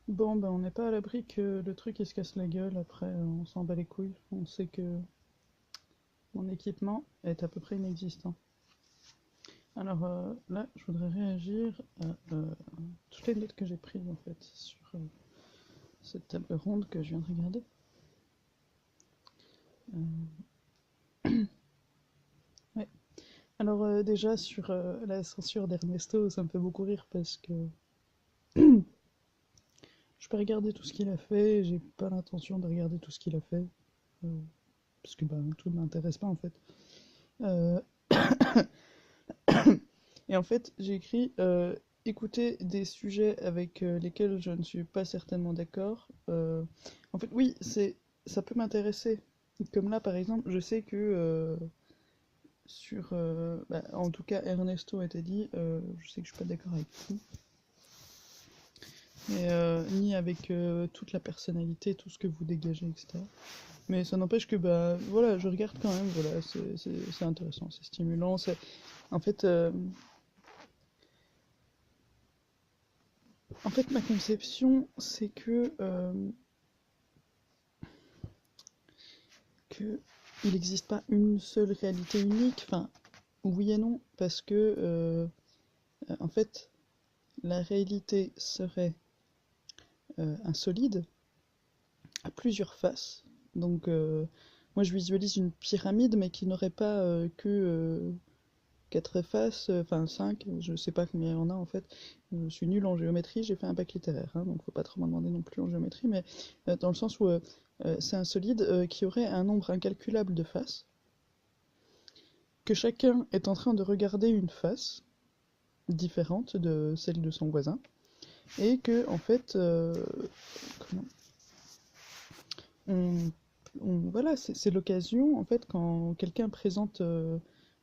Bon, ben on n'est pas à l'abri que le truc il se casse la gueule, après on s'en bat les couilles. On sait que mon équipement est à peu près inexistant. Alors là, je voudrais réagir à toutes les notes que j'ai prises en fait sur cette table ronde que je viens de regarder. Euh, ouais. Alors déjà sur la censure d'Ernesto, ça me fait beaucoup rire parce que je peux regarder tout ce qu'il a fait, j'ai pas l'intention de regarder tout ce qu'il a fait, euh, parce que bah, tout ne m'intéresse pas en fait. Euh, Et en fait, j'ai écrit écouter des sujets avec lesquels je ne suis pas certainement d'accord. En fait, oui, ça peut m'intéresser. Comme là, par exemple, je sais que bah, en tout cas, Ernesto était dit, je sais que je suis pas d'accord avec tout, mais, ni avec toute la personnalité, tout ce que vous dégagez, etc. Mais ça n'empêche que, bah, voilà, je regarde quand même, voilà, c'est intéressant, c'est stimulant. En fait, euh, ma conception, c'est que il n'existe pas une seule réalité unique. Enfin, oui et non, parce que en fait, la réalité serait un solide à plusieurs faces. Donc, moi, je visualise une pyramide, mais qui n'aurait pas que quatre faces, enfin cinq. Je sais pas combien il y en a en fait. Je suis nul en géométrie, j'ai fait un bac littéraire, hein, donc faut pas trop m'en demander non plus en géométrie, mais dans le sens où c'est un solide qui aurait un nombre incalculable de faces, que chacun est en train de regarder une face différente de celle de son voisin, et que en fait, comment, on, voilà, c'est l'occasion en fait quand quelqu'un présente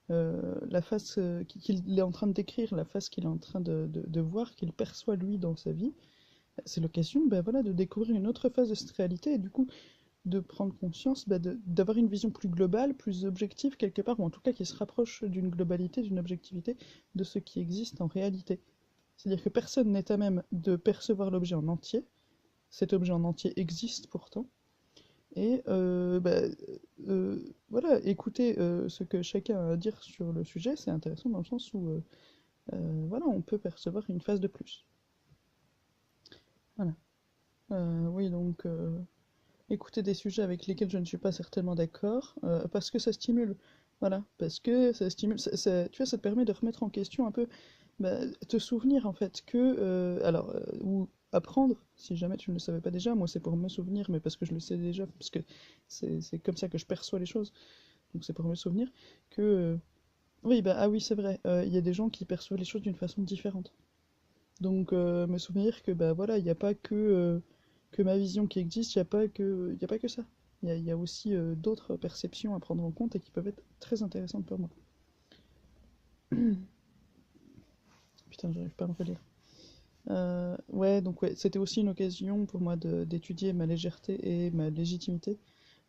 la face qu'il est en train de décrire, la face qu'il est en train de voir, qu'il perçoit lui dans sa vie, c'est l'occasion, ben voilà, de découvrir une autre phase de cette réalité et du coup de prendre conscience, ben d'avoir une vision plus globale, plus objective quelque part, ou en tout cas qui se rapproche d'une globalité, d'une objectivité de ce qui existe en réalité. C'est-à-dire que personne n'est à même de percevoir l'objet en entier. Cet objet en entier existe pourtant. Et voilà, écouter ce que chacun a à dire sur le sujet, c'est intéressant dans le sens où voilà, on peut percevoir une phase de plus. Voilà. Oui, donc écouter des sujets avec lesquels je ne suis pas certainement d'accord, parce que ça stimule. Voilà, parce que ça stimule, tu vois, ça te permet de remettre en question un peu, bah, te souvenir en fait que, ou apprendre, si jamais tu ne le savais pas déjà, moi c'est pour me souvenir, mais parce que je le sais déjà, parce que c'est comme ça que je perçois les choses, donc c'est pour me souvenir que, oui, bah, ah oui, c'est vrai, il y a des gens qui perçoivent les choses d'une façon différente. Donc me souvenir que bah voilà, il n'y a pas que ma vision qui existe, il y a pas que ça. Il y a aussi d'autres perceptions à prendre en compte et qui peuvent être très intéressantes pour moi. Putain, j'arrive pas à me relire. Ouais, donc ouais, c'était aussi une occasion pour moi d'étudier ma légèreté et ma légitimité.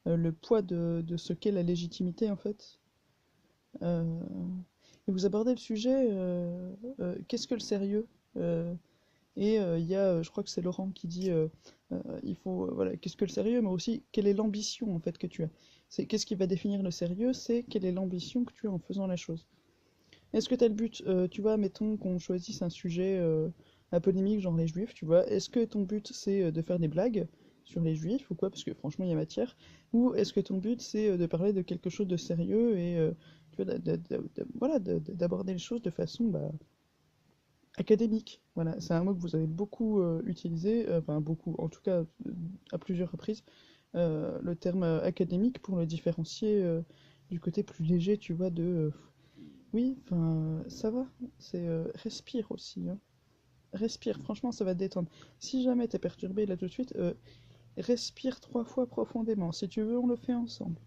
Le poids de ce qu'est la légitimité en fait. Euh, et vous abordez le sujet, qu'est-ce que le sérieux? Et il y a, je crois que c'est Laurent qui dit, il faut, voilà, qu'est-ce que le sérieux, mais aussi quelle est l'ambition en fait que tu as. C'est qu'est-ce qui va définir le sérieux, c'est quelle est l'ambition que tu as en faisant la chose. Est-ce que tu as le but, tu vois, mettons qu'on choisisse un sujet à polémique, genre les juifs, tu vois, est-ce que ton but c'est de faire des blagues sur les juifs ou quoi, parce que franchement il y a matière, ou est-ce que ton but c'est de parler de quelque chose de sérieux et tu vois, voilà, d'aborder les choses de façon bah, académique, voilà, c'est un mot que vous avez beaucoup utilisé, enfin beaucoup, en tout cas à plusieurs reprises, le terme académique pour le différencier du côté plus léger, tu vois, oui, enfin, ça va, c'est respire aussi, hein. Respire, franchement, ça va te détendre. Si jamais t'es perturbé là tout de suite, respire 3 fois profondément. Si tu veux, on le fait ensemble.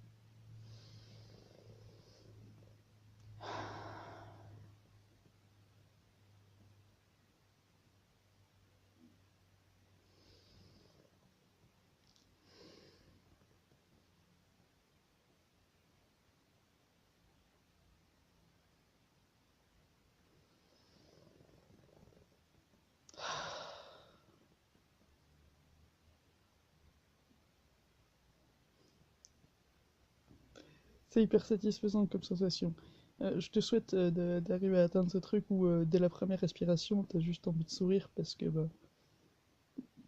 C'est hyper satisfaisant comme sensation. Je te souhaite d'arriver à atteindre ce truc où dès la première respiration, t'as juste envie de sourire parce que bah,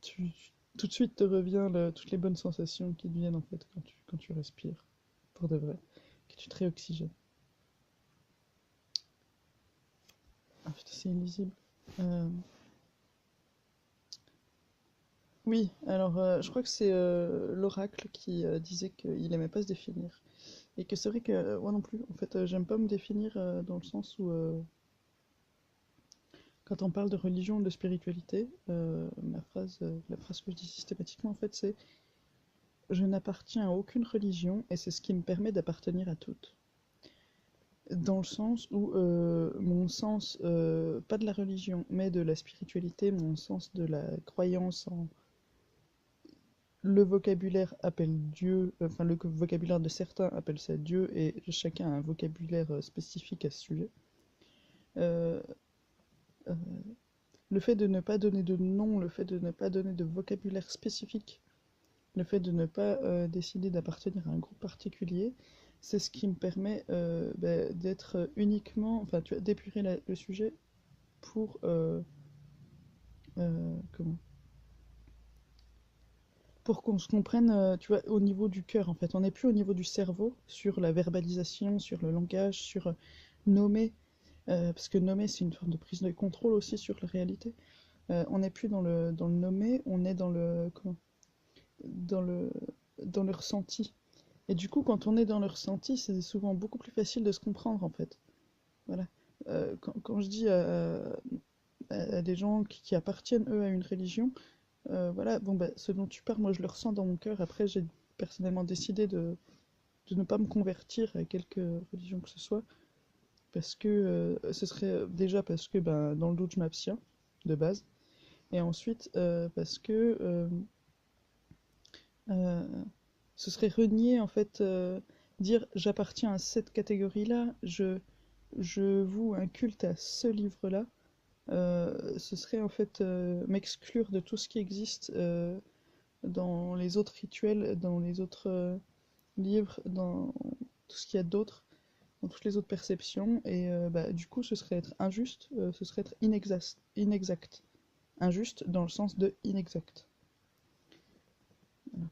tout de suite te revient toutes les bonnes sensations qui te viennent en fait quand tu respires, pour de vrai, que tu te réoxygènes. Ah putain, c'est illisible. Euh, Oui, alors je crois que c'est l'oracle qui disait qu'il aimait pas se définir. Et que c'est vrai que moi non plus, en fait, j'aime pas me définir dans le sens où quand on parle de religion ou de spiritualité, la phrase que je dis systématiquement en fait c'est je n'appartiens à aucune religion et c'est ce qui me permet d'appartenir à toutes. Dans le sens où mon sens, pas de la religion, mais de la spiritualité, mon sens de la croyance en le vocabulaire appelle Dieu, enfin le vocabulaire de certains appelle ça Dieu, et chacun a un vocabulaire spécifique à ce sujet. Euh, euh, le fait de ne pas donner de nom, le fait de ne pas donner de vocabulaire spécifique, le fait de ne pas décider d'appartenir à un groupe particulier, c'est ce qui me permet d'être uniquement, enfin tu vois, d'épurer le sujet pour comment pour qu'on se comprenne, tu vois, au niveau du cœur, en fait. On n'est plus au niveau du cerveau, sur la verbalisation, sur le langage, sur nommer, parce que nommer, c'est une forme de prise de contrôle aussi sur la réalité. On n'est plus dans le nommer, on est dans le, dans le ressenti. Et du coup, quand on est dans le ressenti, c'est souvent beaucoup plus facile de se comprendre, en fait. Voilà. Quand je dis à des gens qui appartiennent, eux, à une religion, voilà, bon, bah, ce dont tu parles, moi, je le ressens dans mon cœur. Après, j'ai personnellement décidé de ne pas me convertir à quelque religion que ce soit, parce que ce serait déjà parce que ben, dans le doute, je m'abstiens, de base, et ensuite parce que euh, ce serait renier, en fait, dire j'appartiens à cette catégorie-là, je voue un culte à ce livre-là, ce serait en fait m'exclure de tout ce qui existe dans les autres rituels, dans les autres livres, dans tout ce qu'il y a d'autre, dans toutes les autres perceptions, et bah, du coup ce serait être injuste, ce serait être inexact. Injuste dans le sens de inexact. Voilà.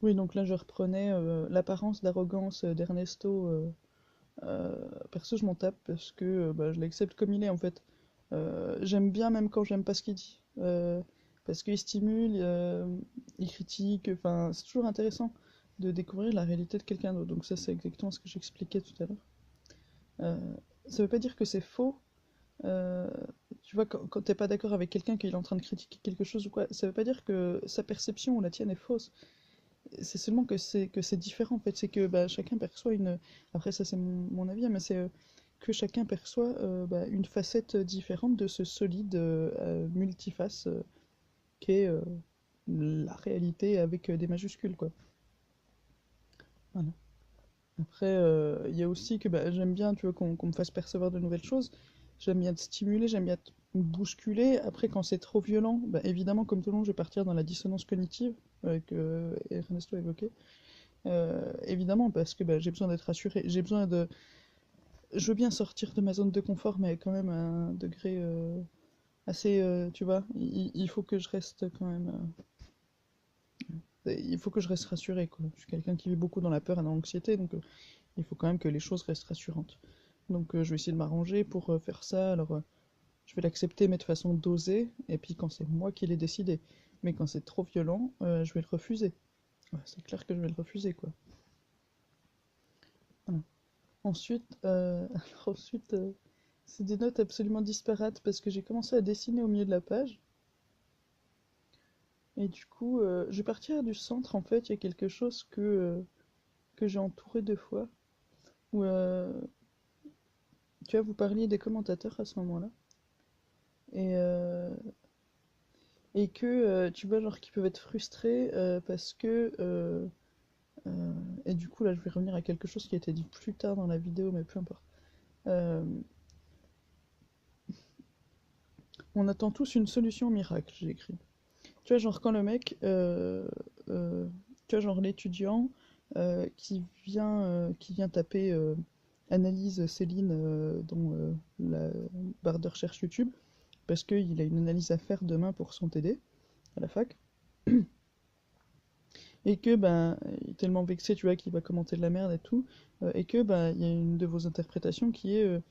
Oui, donc là je reprenais l'apparence d'arrogance d'Ernesto. Perso, je m'en tape parce que bah, je l'accepte comme il est en fait. J'aime bien même quand j'aime pas ce qu'il dit. Parce qu'il stimule, il critique, enfin, c'est toujours intéressant de découvrir la réalité de quelqu'un d'autre. Donc ça, c'est exactement ce que j'expliquais tout à l'heure. Euh, Ça veut pas dire que c'est faux. Euh, Tu vois, quand t'es pas d'accord avec quelqu'un qu'il est en train de critiquer quelque chose ou quoi, ça veut pas dire que sa perception ou la tienne est fausse. C'est seulement que c'est différent en fait. C'est que bah, chacun perçoit une. Après, ça c'est mon avis, hein, mais c'est que chacun perçoit bah, une facette différente de ce solide multiface qu'est la réalité avec des majuscules, quoi. Voilà. Après, il y a aussi que bah, j'aime bien, tu vois, qu'on me fasse percevoir de nouvelles choses. J'aime bien te stimuler, j'aime bien te bousculer. Après, quand c'est trop violent, bah, évidemment, comme tout le monde, je vais partir dans la dissonance cognitive que Ernesto évoquait. Évidemment, parce que bah, j'ai besoin d'être rassuré. J'ai besoin de. Je veux bien sortir de ma zone de confort, mais quand même à un degré assez. Tu vois, il faut que je reste quand même. Il faut que je reste rassuré, quoi. Je suis quelqu'un qui vit beaucoup dans la peur et dans l'anxiété, donc il faut quand même que les choses restent rassurantes. Donc je vais essayer de m'arranger pour faire ça. Alors je vais l'accepter, mais de façon dosée, et puis quand c'est moi qui l'ai décidé. Mais quand c'est trop violent, je vais le refuser. Ouais, c'est clair que je vais le refuser, quoi. Voilà. Ensuite, alors ensuite c'est des notes absolument disparates parce que j'ai commencé à dessiner au milieu de la page. Et du coup, je vais partir du centre en fait. Il y a quelque chose que j'ai entouré deux fois. Où, tu vois, vous parliez des commentateurs à ce moment-là. Et, et que, tu vois, genre, qui peuvent être frustrés parce que. Et du coup, là, je vais revenir à quelque chose qui a été dit plus tard dans la vidéo, mais peu importe. Euh, on attend tous une solution miracle, j'ai écrit. Tu vois, genre quand le mec, euh, Tu vois, genre l'étudiant qui vient taper analyse Céline dans la barre de recherche YouTube, parce qu'il a une analyse à faire demain pour son TD à la fac, et que ben il est tellement vexé, tu vois, qu'il va commenter de la merde et tout, et que ben il y a une de vos interprétations qui est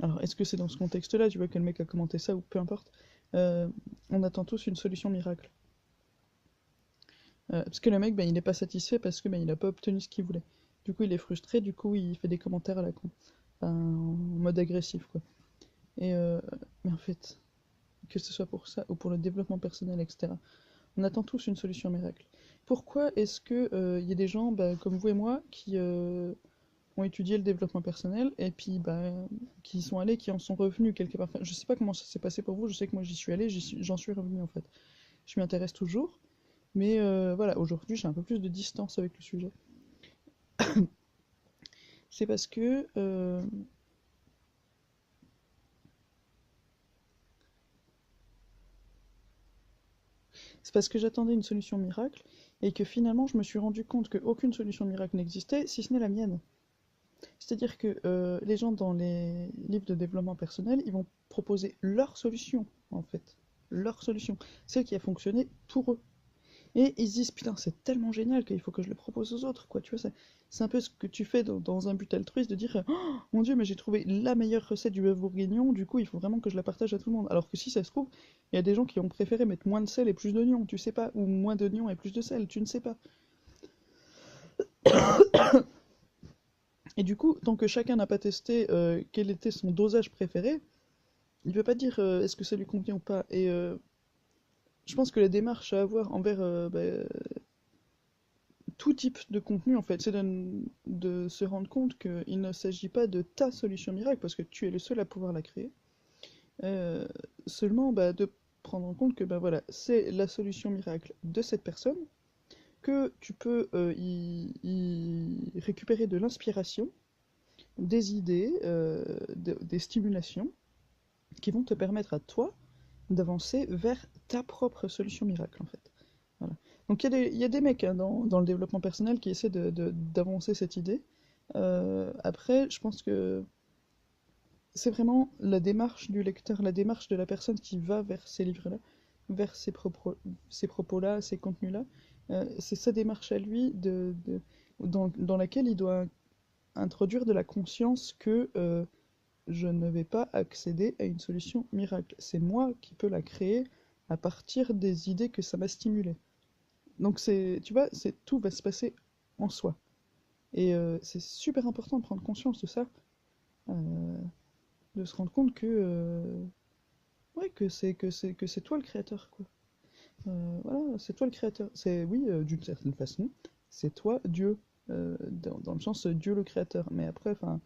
alors est-ce que c'est dans ce contexte-là, tu vois, que le mec a commenté ça ou peu importe, euh, on attend tous une solution miracle. Parce que le mec, ben, il n'est pas satisfait parce que ben, il n'a pas obtenu ce qu'il voulait. Du coup, il est frustré, du coup, il fait des commentaires à la con. Enfin, en mode agressif, quoi. Et mais en fait, que ce soit pour ça ou pour le développement personnel, etc., on attend tous une solution miracle. Pourquoi est-ce que y a des gens bah, comme vous et moi qui ont étudié le développement personnel et puis bah, qui y sont allés, qui en sont revenus quelque part. Enfin, je sais pas comment ça s'est passé pour vous, je sais que moi j'y suis allé, j'en suis revenu en fait. Je m'y intéresse toujours, mais voilà, aujourd'hui j'ai un peu plus de distance avec le sujet. C'est parce que j'attendais une solution miracle et que finalement je me suis rendu compte qu'aucune solution miracle n'existait si ce n'est la mienne. C'est-à-dire que les gens dans les livres de développement personnel, ils vont proposer leur solution, en fait. Leur solution. Celle qui a fonctionné pour eux. Et ils se disent, putain, c'est tellement génial qu'il faut que je le propose aux autres, quoi. Tu vois, c'est un peu ce que tu fais dans un but altruiste, de dire, oh, mon Dieu, mais j'ai trouvé la meilleure recette du bœuf bourguignon, du coup, il faut vraiment que je la partage à tout le monde. Alors que si ça se trouve, il y a des gens qui ont préféré mettre moins de sel et plus d'oignons, tu sais pas, ou moins d'oignons et plus de sel, tu ne sais pas. Et du coup, tant que chacun n'a pas testé quel était son dosage préféré, il ne peut pas dire est-ce que ça lui convient ou pas. Et je pense que la démarche à avoir envers tout type de contenu, en fait, c'est de se rendre compte qu'il ne s'agit pas de ta solution miracle, parce que tu es le seul à pouvoir la créer. Euh, Seulement bah, de prendre en compte que bah, voilà, c'est la solution miracle de cette personne, que tu peux y récupérer de l'inspiration, des idées, des stimulations qui vont te permettre à toi d'avancer vers ta propre solution miracle en fait. Voilà. Donc il y a des mecs hein, dans le développement personnel qui essaient d'avancer cette idée. Après, je pense que c'est vraiment la démarche du lecteur, la démarche de la personne qui va vers ces livres-là, vers ces propos-là, ces contenus-là. C'est sa démarche à lui dans laquelle il doit introduire de la conscience que je ne vais pas accéder à une solution miracle. C'est moi qui peux la créer à partir des idées que ça m'a stimulé. Donc tu vois, tout va se passer en soi. Et c'est super important de prendre conscience de ça, euh, de se rendre compte ouais, que c'est toi le créateur, quoi. Voilà, c'est toi le créateur. C'est oui, d'une certaine façon, c'est toi Dieu, dans le sens Dieu le créateur. Mais après, enfin,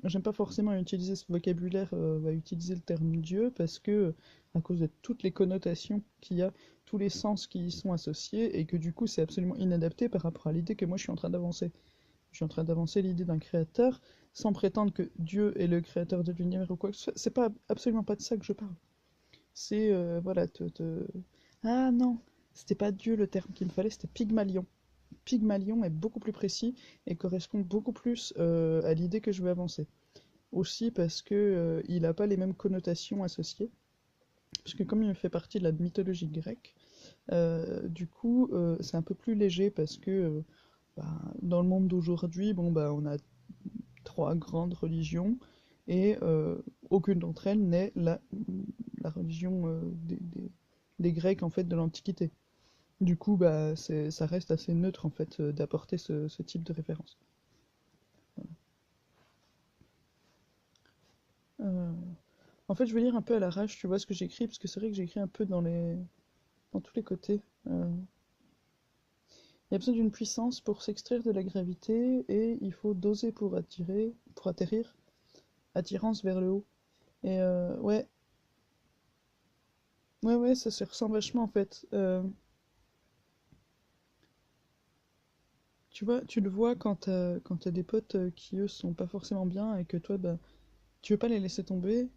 j'aime pas forcément utiliser ce vocabulaire, va utiliser le terme Dieu, parce que, à cause de toutes les connotations qu'il y a, tous les sens qui y sont associés, et que du coup c'est absolument inadapté par rapport à l'idée que moi je suis en train d'avancer. Je suis en train d'avancer l'idée d'un créateur, sans prétendre que Dieu est le créateur de l'univers ou quoi que ce soit. C'est pas, absolument pas de ça que je parle. C'est, voilà, Ah non, c'était pas Dieu le terme qu'il me fallait, c'était Pygmalion. Pygmalion est beaucoup plus précis et correspond beaucoup plus à l'idée que je veux avancer. Aussi parce que il n'a pas les mêmes connotations associées. Parce que comme il fait partie de la mythologie grecque, du coup c'est un peu plus léger parce que bah, dans le monde d'aujourd'hui, bon bah on a trois grandes religions et aucune d'entre elles n'est la religion des Grecs en fait de l'Antiquité. Du coup, bah, ça reste assez neutre en fait d'apporter ce type de référence. Euh, En fait, je vais lire un peu à l'arrache, tu vois ce que j'écris, parce que c'est vrai que j'écris un peu dans tous les côtés. Il y a besoin d'une puissance pour s'extraire de la gravité et il faut doser pour atterrir, attirance vers le haut. Et ouais, ouais, ça se ressent vachement en fait. Tu vois, tu le vois quand t'as des potes qui eux sont pas forcément bien et que toi, bah, tu veux pas les laisser tomber,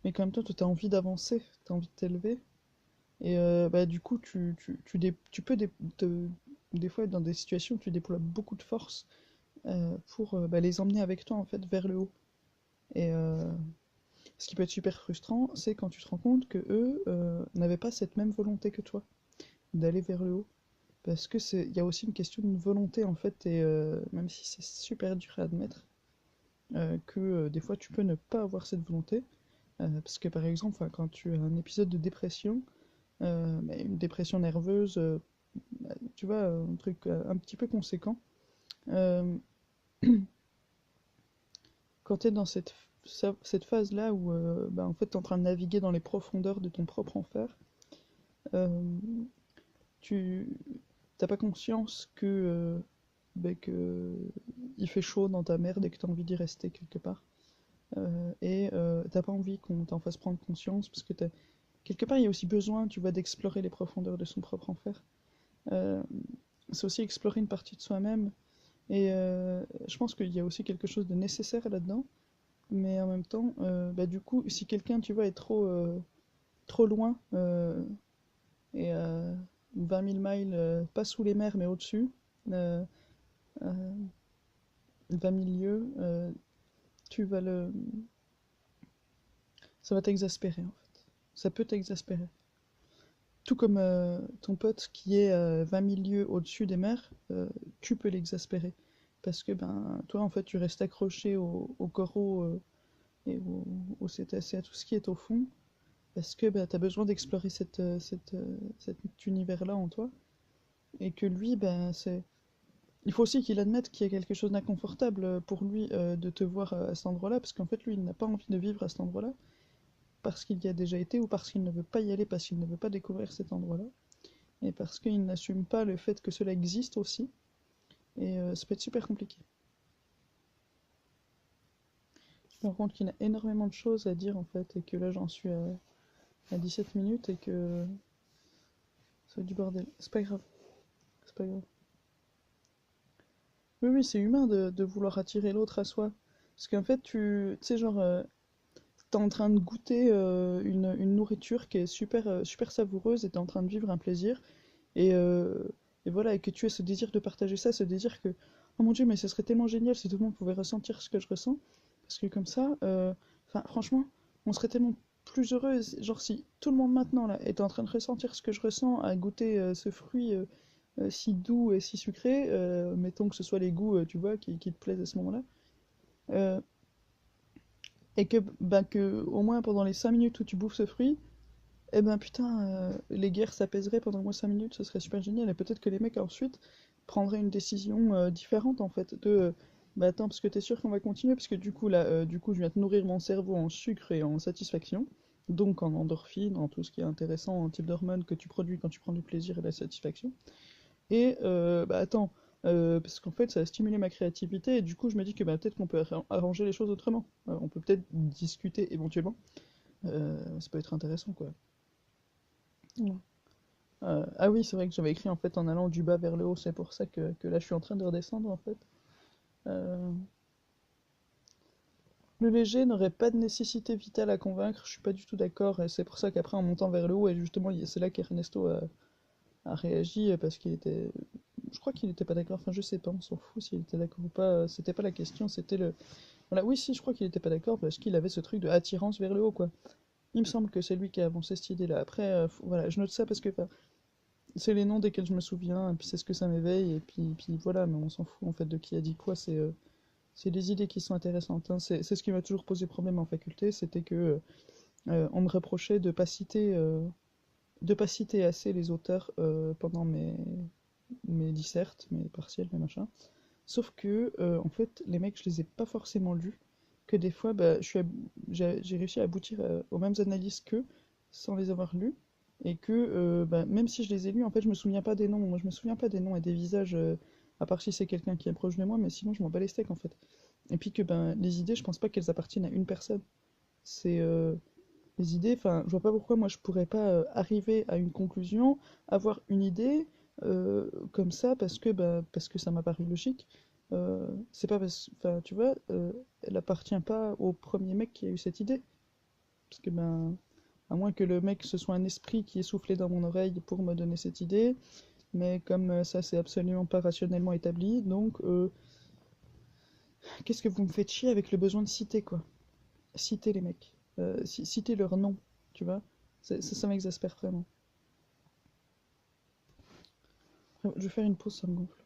mais qu'en même temps, toi, t'as envie d'avancer, t'as envie de t'élever. Et bah, du coup, tu peux des fois être dans des situations où tu déploies beaucoup de force pour les emmener avec toi en fait vers le haut. Et ce qui peut être super frustrant, c'est quand tu te rends compte que eux n'avaient pas cette même volonté que toi d'aller vers le haut. Parce que il y a aussi une question de volonté en fait, et même si c'est super dur à admettre, que des fois tu peux ne pas avoir cette volonté. Parce que par exemple, quand tu as un épisode de dépression, une dépression nerveuse, tu vois, un truc un petit peu conséquent, euh, quand tu es dans cette phase-là où en fait, tu es en train de naviguer dans les profondeurs de ton propre enfer, euh, tu t'as pas conscience que il fait chaud dans ta merde et que tu as envie d'y rester quelque part. T'as pas envie qu'on t'en fasse prendre conscience parce que quelque part il y a aussi besoin, tu vois, d'explorer les profondeurs de son propre enfer. Euh, c'est aussi explorer une partie de soi-même et je pense qu'il y a aussi quelque chose de nécessaire là-dedans, mais en même temps, du coup, si quelqu'un, tu vois, est trop loin et 20 000 miles, pas sous les mers mais au-dessus, euh, euh, 20 000 lieues, tu vas le ça va t'exaspérer en fait. Ça peut t'exaspérer. Tout comme ton pote qui est 20 000 lieues au-dessus des mers, tu peux l'exaspérer. Parce que toi en fait tu restes accroché au coraux et aux cétacés, à tout ce qui est au fond, parce que tu as besoin d'explorer cet univers-là en toi. Et que lui, il faut aussi qu'il admette qu'il y a quelque chose d'inconfortable pour lui de te voir à cet endroit-là, parce qu'en fait lui il n'a pas envie de vivre à cet endroit-là, parce qu'il y a déjà été ou parce qu'il ne veut pas y aller, parce qu'il ne veut pas découvrir cet endroit-là, et parce qu'il n'assume pas le fait que cela existe aussi, et ça peut être super compliqué. Je me rends compte qu'il y a énormément de choses à dire en fait, et que là j'en suis à 17 minutes, et que ça va être du bordel. C'est pas grave, c'est pas grave. Oui, oui, c'est humain de vouloir attirer l'autre à soi. Parce qu'en fait, tu sais, genre, t'es en train de goûter une nourriture qui est super savoureuse et t'es en train de vivre un plaisir. Et, euh, et voilà, et que tu aies ce désir de partager ça, ce désir que, oh mon Dieu, mais ce serait tellement génial si tout le monde pouvait ressentir ce que je ressens. Parce que comme ça, franchement, on serait tellement plus heureux. Genre, si tout le monde maintenant là est en train de ressentir ce que je ressens, à goûter ce fruit si doux et si sucré, mettons que ce soit les goûts, tu vois, qui te plaisent à ce moment-là, euh, et que au moins pendant les 5 minutes où tu bouffes ce fruit, eh ben putain, les guerres s'apaiseraient pendant au moins 5 minutes, ce serait super génial. Et peut-être que les mecs ensuite prendraient une décision différente en fait. Bah attends, parce que t'es sûr qu'on va continuer? Parce que du coup, là, du coup, je viens de nourrir mon cerveau en sucre et en satisfaction. Donc en endorphine, en tout ce qui est intéressant, en type d'hormones que tu produis quand tu prends du plaisir et de la satisfaction. Et attends, parce qu'en fait, ça a stimulé ma créativité, et du coup, je me dis que peut-être qu'on peut arranger les choses autrement. On peut peut-être discuter éventuellement. Ça peut être intéressant, quoi. Voilà. Ah oui, c'est vrai que j'avais écrit en fait en allant du bas vers le haut, c'est pour ça que là je suis en train de redescendre en fait. Euh, le léger n'aurait pas de nécessité vitale à convaincre, je suis pas du tout d'accord, et c'est pour ça qu'après en montant vers le haut, et justement c'est là qu'Ernesto a réagi, parce qu'il était. Je crois qu'il était pas d'accord, enfin je sais pas, on s'en fout s'il était d'accord ou pas, c'était pas la question, c'était le. Voilà, oui, si, je crois qu'il était pas d'accord parce qu'il avait ce truc de attirance vers le haut, quoi. Il me semble que c'est lui qui a avancé cette idée-là. Après, voilà, je note ça parce que enfin, c'est les noms desquels je me souviens, et puis c'est ce que ça m'éveille, et puis voilà, mais on s'en fout en fait de qui a dit quoi, c'est les idées qui sont intéressantes, hein. C'est ce qui m'a toujours posé problème en faculté, c'était que on me reprochait de pas citer assez les auteurs pendant mes dissertes, mes partiels, mes machins. Sauf que, en fait, les mecs, je les ai pas forcément lus, que des fois, j'ai réussi à aboutir aux mêmes analyses qu'eux, sans les avoir lus, et que, même si je les ai lus, en fait, je me souviens pas des noms. Moi, je me souviens pas des noms et des visages, à part si c'est quelqu'un qui est proche de moi, mais sinon, je m'en bats les steaks, en fait. Et puis que, les idées, je pense pas qu'elles appartiennent à une personne. C'est, les idées, enfin, je vois pas pourquoi moi je pourrais pas arriver à une conclusion, avoir une idée comme ça parce que ça m'a paru logique. C'est pas parce, enfin, tu vois, elle appartient pas au premier mec qui a eu cette idée, parce que à moins que le mec ce soit un esprit qui est soufflé dans mon oreille pour me donner cette idée, mais comme ça c'est absolument pas rationnellement établi, donc qu'est-ce que vous me faites chier avec le besoin de citer, quoi? Citer les mecs. Citer leur nom, tu vois? Ça m'exaspère vraiment. Je vais faire une pause, ça me gonfle.